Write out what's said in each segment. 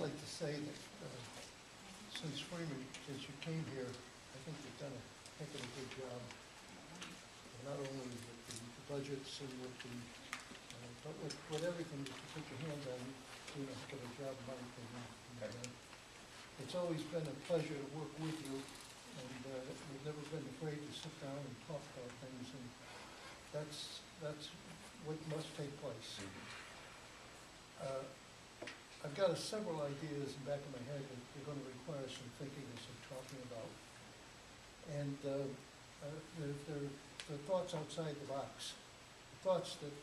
like to say that since Freeman, since you came here, I think you've done a heck of a good job. Not only with the budgets and with the, but with everything that you put your hands on, you know, heck of a job, Mike. And it's always been a pleasure to work with you, and we've never been afraid to sit down and talk about things, and that's what must take place. I've got several ideas in the back of my head that are going to require some thinking and some talking about. And they're thoughts outside the box. Thoughts that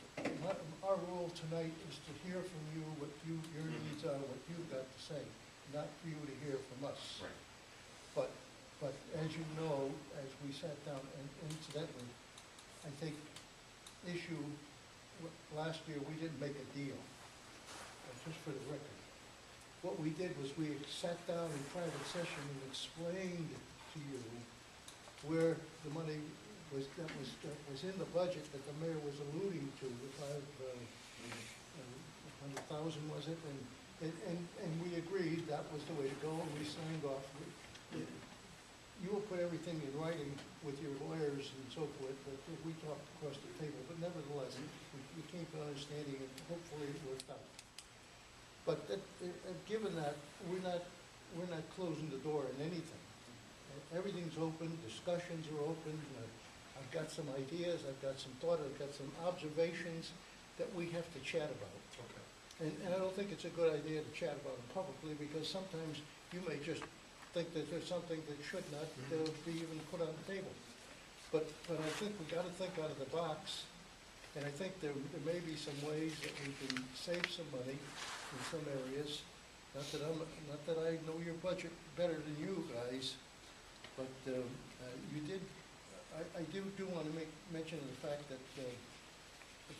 our role tonight is to hear from you what your needs are, what you've got to say, not for you to hear from us. Right. But as you know, as we sat down, and incidentally, I think last year we didn't make a deal. Just for the record. What we did was we sat down in private session and explained to you where the money was that was in the budget that the mayor was alluding to, the 500,000 was it, and we agreed that was the way to go, and we signed off. You will put everything in writing with your lawyers and so forth, but we talked across the table. But nevertheless, we came to an understanding, and hopefully it worked out. But given that, we're not closing the door on anything. Everything's open, discussions are open. I've got some ideas, I've got some thought, I've got some observations that we have to chat about. Okay. And I don't think it's a good idea to chat about them publicly, because sometimes you may just think that there's something that should not be even put on the table. But I think we've got to think out of the box. And I think there may be some ways that we can save some money in some areas. Not that I know your budget better than you guys, but you did. I do want to mention the fact that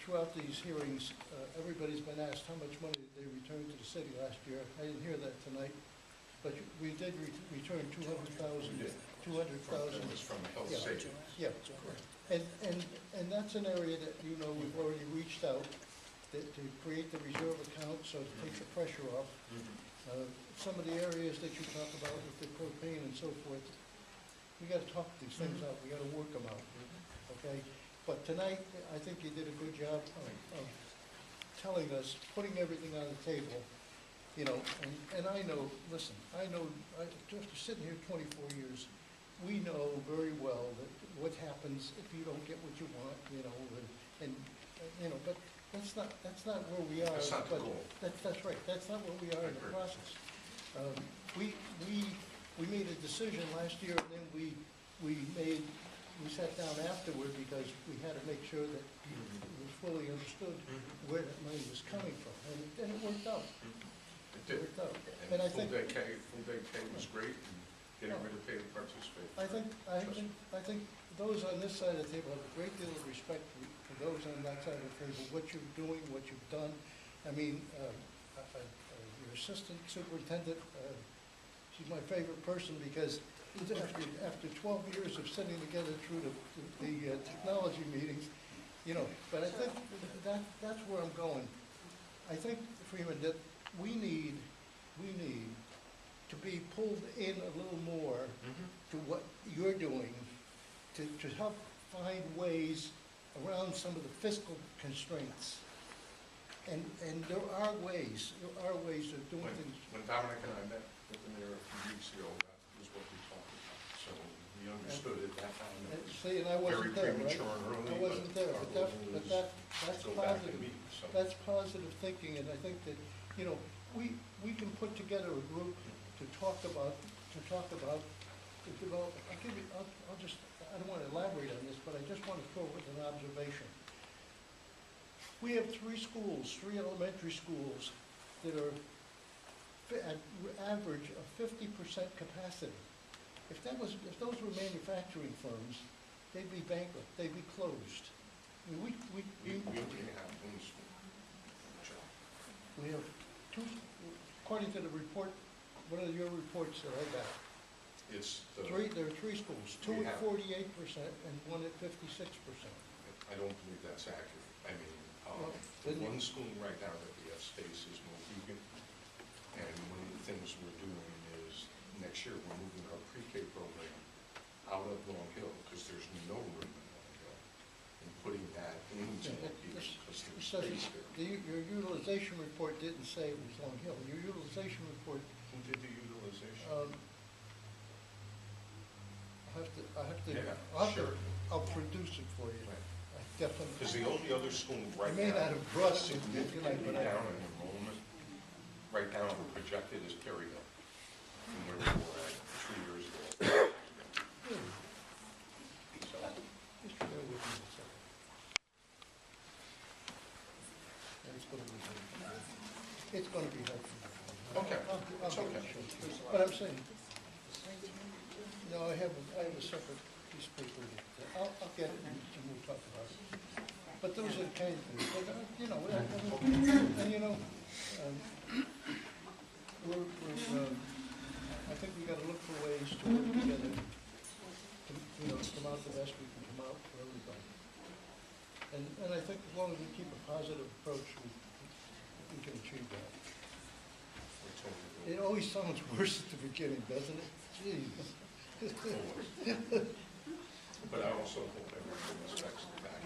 throughout these hearings, everybody's been asked how much money did they return to the city last year. I didn't hear that tonight. But we did return 200,000. 200,000. It was from health savings. Yeah, correct. And that's an area that, you know, we've already reached out to create the reserve account, so to take the pressure off. Some of the areas that you talk about with the propane and so forth, we got to talk these things out. We got to work them out. Okay. But tonight, I think you did a good job of telling us, putting everything on the table. You know, and I know, listen, after sitting here 24 years, we know very well that what happens if you don't get what you want, you know, and you know, but that's not where we are. That's not the goal. That's right. That's not where we are in the process. We made a decision last year, and then we sat down afterward because we had to make sure that we fully understood where that money was coming from, and it worked out. It did. And I full think day K was great, and getting rid of pay to participate. I think those on this side of the table have a great deal of respect for those on that side of the table, what you're doing, what you've done. I mean, your assistant superintendent, she's my favorite person, because after 12 years of sitting together through the technology meetings, you know, but I think that's where I'm going. I think, Freeman, that we need to be pulled in a little more to what you're doing to help find ways around some of the fiscal constraints. And there are ways of doing things. When Dominic and I met with the mayor a few weeks ago, that was what we talked about. So we understood at that time. It was see, and I wasn't very there, premature right? and early. I wasn't there, but that's positive. So. That's positive thinking, and I think that, you know, we can put together a group to talk about the development. I don't want to elaborate on this, but I just want to throw with an observation. We have three elementary schools that are at average of 50% capacity. If those were manufacturing firms, they'd be bankrupt. They'd be closed. I mean, We only have one school. We have two, according to the report, one of your reports that I got. It's There are three schools, two at 48% and one at 56%. I don't believe that's accurate. I mean, the one school right now that we have space is Mohegan, And one of the things we're doing is, next year, we're moving our pre-K program out of Long Hill, because there's no room in Long Hill, and putting that into Yeah, Mohegan, because It there's says, space there. your utilization report didn't say it was Long Hill. Your utilization report, Who did the utilization? Yeah, sure. I'll produce it for you. Right. I definitely. Because the only other school right I may now, not have brought it with me tonight, significantly but I. down in enrollment, right now projected is Perryville, from where we were at 3 years ago. Really, So, just bear with me a second. And it's gonna be helpful. It's gonna be helpful. Okay, I'll it's give okay. it to you. But I'm saying, no, I have a separate piece of paper. I'll get it and we'll talk about it. But those are the kind of things, but, you know, and you know, I think we gotta look for ways to work together, to, you know, come out the best we can come out for everybody. And I think as long as we keep a positive approach, we can achieve that. we're totally It good. always sounds worse at the beginning, doesn't it? Jeez. But I also hope everyone respects the fact